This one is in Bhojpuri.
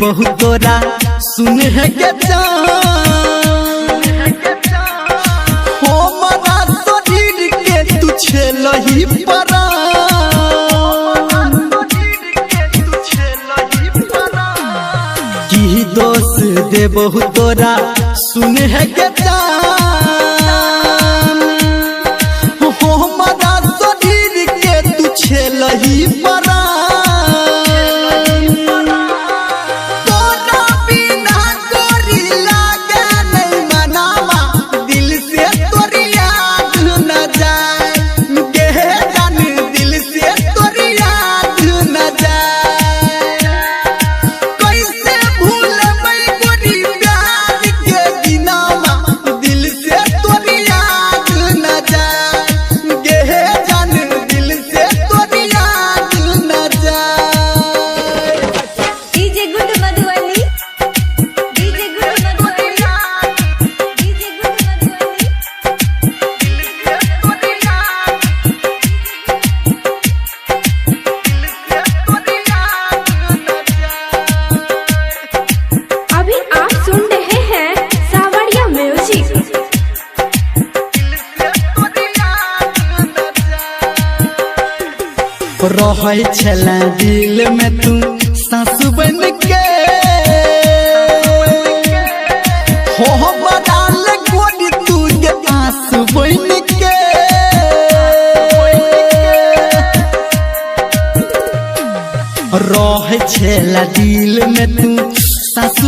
देबहु तोरा सुन है के हो मरा शरीर के तू छेलही परा की दोष देबहु तोरा सुन है के हो मरा शरीर के तू छेलही परा रहे छला दिल में तू सास बन के हो बदाल गोरी तू के आस बन के रहे छला दिल में तू सास